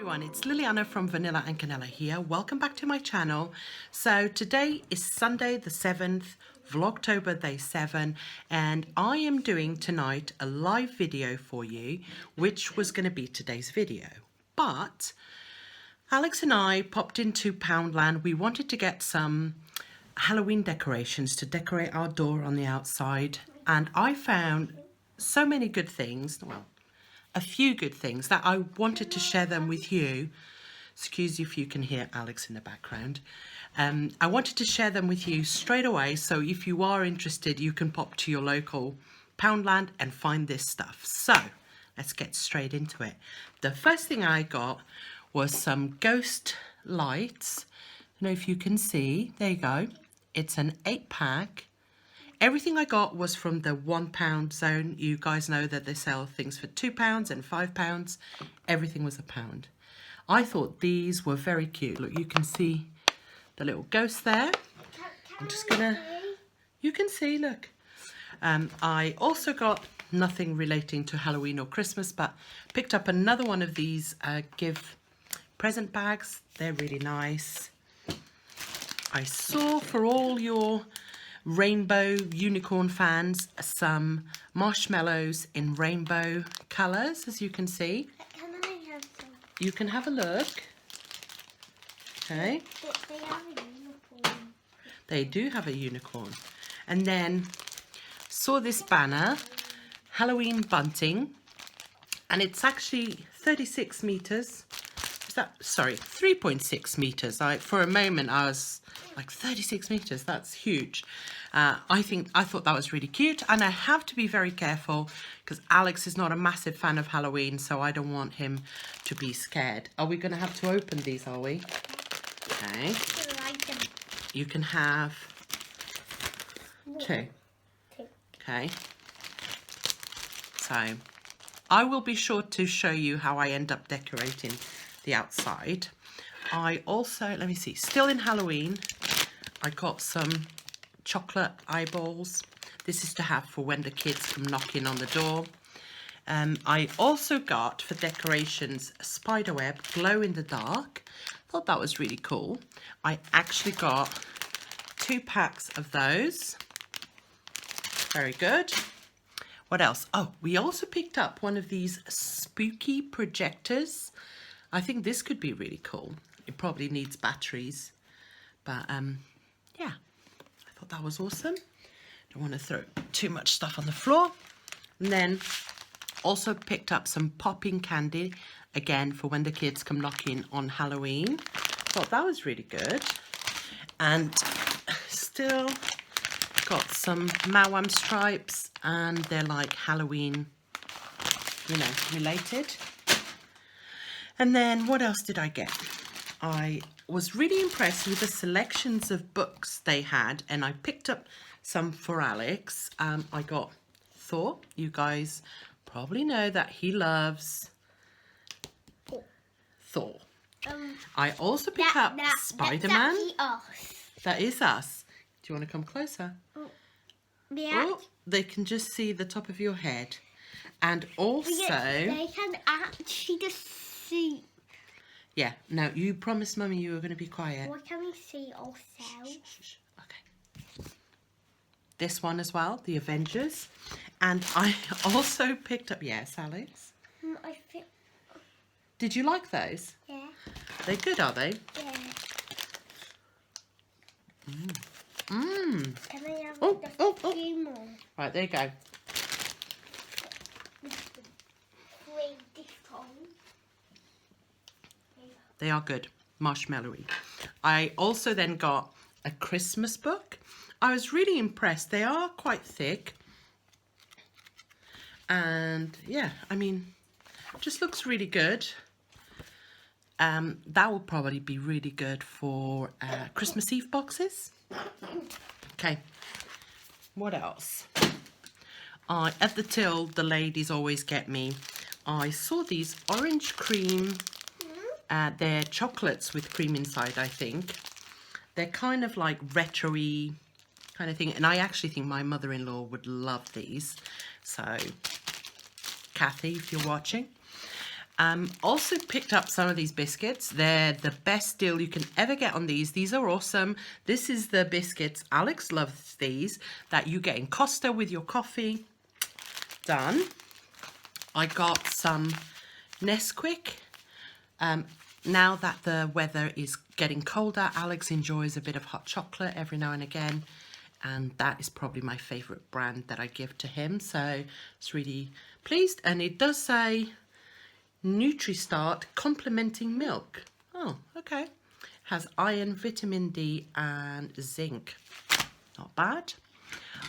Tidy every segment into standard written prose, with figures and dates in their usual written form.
everyone, it's Liliana from Vanilla and Canela here. Welcome back to my channel. So today is Sunday the 7th, Vlogtober day 7, and I am doing tonight a live video for you, which was going to be today's video. But Alex and I popped into Poundland. We wanted to get some Halloween decorations to decorate our door on the outside, and I found so many good things, well, a few good things that I wanted to share them with you. Excuse you if you can hear Alex in the background. I wanted to share them with you straight away, so if you are interested, you can pop to your local Poundland and find this stuff. So let's get straight into it. The first thing I got was some ghost lights. I don't know if you can see, there you go. It's an 8-pack. Everything I got was from the £1 zone. You guys know that they sell things for £2 and £5. Everything was £1. I thought these were very cute. Look, you can see the little ghost there. I'm just gonna, you can see, look. I also got nothing relating to Halloween or Christmas, but picked up another one of these give present bags. They're really nice. I saw for all your rainbow unicorn fans some marshmallows in rainbow colours, as you can see. Can I have some? You can have a look. Okay. They have a unicorn. They do have a unicorn. And then saw this banner, Halloween bunting, and it's actually 36 meters. Is that, sorry, 3.6 meters. For a moment I was like, 36 meters, that's huge. I thought that was really cute, and I have to be very careful because Alex is not a massive fan of Halloween, so I don't want him to be scared. Are we going to have to open these, are we? Okay. You can have two. Okay. So I will be sure to show you how I end up decorating the outside. I also, let me see, still in Halloween, I got some chocolate eyeballs. This is to have for when the kids come knocking on the door. I also got for decorations a spider web, glow in the dark. Thought that was really cool. I actually got 2 packs of those. Very good. What else? Oh, we also picked up one of these spooky projectors. I think this could be really cool. It probably needs batteries, but yeah, I thought that was awesome. Don't want to throw too much stuff on the floor. And then also picked up some popping candy, again for when the kids come knocking on Halloween. Thought that was really good. And still got some Mawam stripes, and they're like Halloween, you know, related. And then what else did I get? I was really impressed with the selections of books they had, and I picked up some for Alex. I got Thor. You guys probably know that he loves Thor. I also picked up Spider-Man. That is us. Do you want to come closer? Yeah. Oh, they can just see the top of your head. And also, they can actually just see. Yeah, no, you promised Mummy you were going to be quiet. What can we see ourselves? Okay. This one as well, the Avengers. And I also picked up, yes, Alex? I think. Did you like those? Yeah. They're good, are they? Yeah. Mmm. Can I have Oh. few more? Right, there you go. They are good, marshmallowy. I also then got a Christmas book. I was really impressed. They are quite thick. And yeah, I mean, just looks really good. That will probably be really good for Christmas Eve boxes. Okay, what else? At the till, the ladies always get me. I saw these orange cream. They're chocolates with cream inside, I think. They're kind of like retro-y kind of thing. And I actually think my mother-in-law would love these. So, Kathy, if you're watching. Also picked up some of these biscuits. They're the best deal you can ever get on these. These are awesome. This is the biscuits. Alex loves these that you get in Costa with your coffee. Done. I got some Nesquik. Now that the weather is getting colder, Alex enjoys a bit of hot chocolate every now and again. And that is probably my favourite brand that I give to him. So it's really pleased. And it does say NutriStart complementing milk. Oh, okay. Has iron, vitamin D and zinc. Not bad.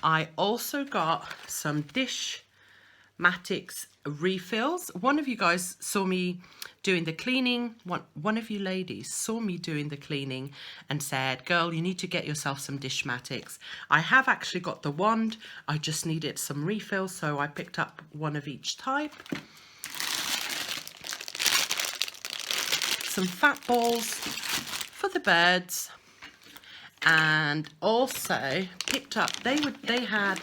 I also got some Dishmatics refills. One of you guys saw me doing the cleaning. One of you ladies saw me doing the cleaning and said, girl, you need to get yourself some Dishmatics. I have actually got the wand. I just needed some refills, so I picked up one of each type. Some fat balls for the birds, and also picked up, they had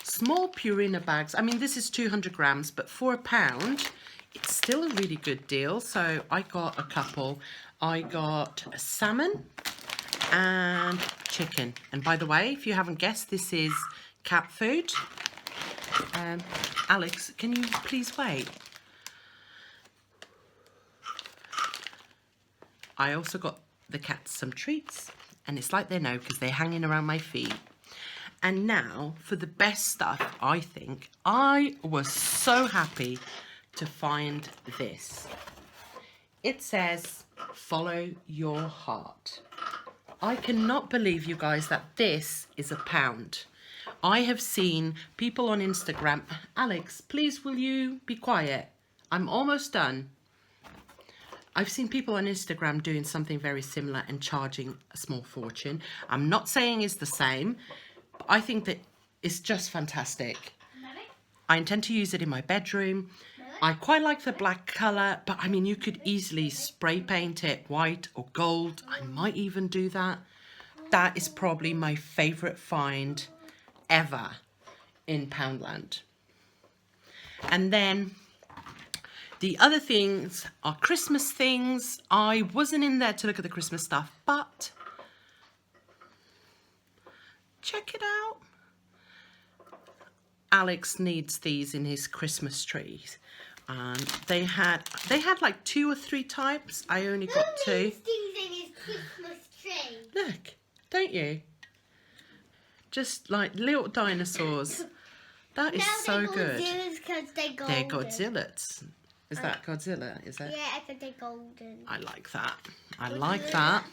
small Purina bags. I mean, this is 200 grams, but for £1 it's still a really good deal. So I got a couple. I got a salmon and chicken. And by the way, if you haven't guessed, this is cat food. Alex, can you please wait? I also got the cats some treats, and it's like they know because they're hanging around my feet. And now for the best stuff, I think. I was so happy to find this. It says, follow your heart. I cannot believe, you guys, that this is £1. I have seen people on Instagram. Alex, please will you be quiet? I'm almost done. I've seen people on Instagram doing something very similar and charging a small fortune. I'm not saying it's the same, but I think that it's just fantastic. I intend to use it in my bedroom. I quite like the black colour, but I mean, you could easily spray paint it white or gold. I might even do that. That is probably my favourite find ever in Poundland. And then the other things are Christmas things. I wasn't in there to look at the Christmas stuff, but check it out. Alex needs these in his Christmas trees. They had like 2 or 3 types. I only got 2. These in his Christmas tree? Look, don't you? Just like little dinosaurs. That is so good. They're golden. They're Godzillas. Is that Godzilla? Is it? Yeah, I think they're golden. I like that. I like that.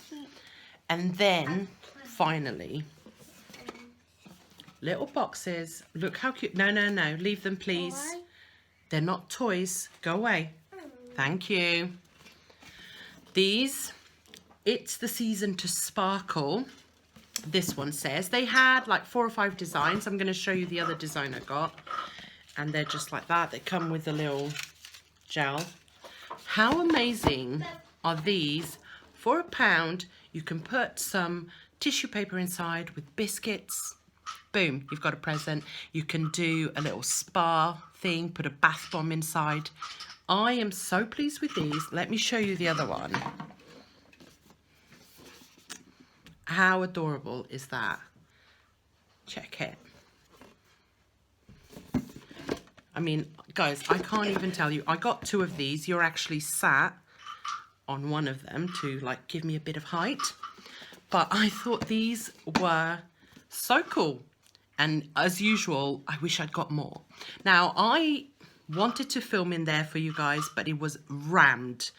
And then finally, little boxes. Look how cute. No, no, no. Leave them, please. Why? They're not toys. Go away. Thank you. These, it's the season to sparkle. This one says. They had like 4 or 5 designs. I'm going to show you the other design I got. And they're just like that. They come with a little gel. How amazing are these? For £1, you can put some tissue paper inside with biscuits. Boom, you've got a present. You can do a little spa thing, put a bath bomb inside. I am so pleased with these. Let me show you the other one. How adorable is that? Check it. I mean, guys, I can't even tell you. I got 2 of these. You're actually sat on one of them to like give me a bit of height. But I thought these were so cool. And as usual, I wish I'd got more. Now, I wanted to film in there for you guys, but it was rammed.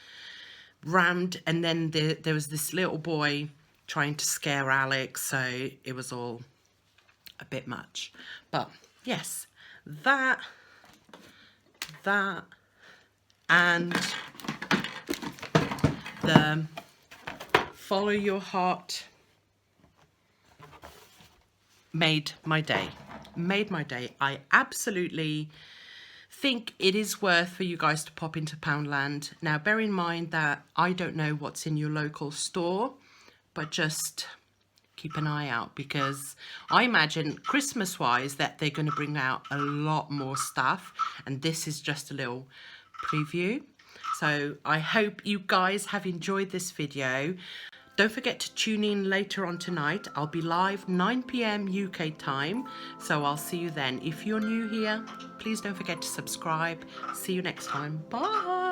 And then there was this little boy trying to scare Alex. So it was all a bit much. But yes, that, and the follow your heart made my day. I absolutely think it is worth for you guys to pop into Poundland. Now, bear in mind that I don't know what's in your local store, but just keep an eye out, because I imagine Christmas wise that they're going to bring out a lot more stuff, and this is just a little preview. So I hope you guys have enjoyed this video. Don't forget to tune in later on tonight. I'll be live 9 p.m. UK time, so I'll see you then. If you're new here, please don't forget to subscribe. See you next time. Bye.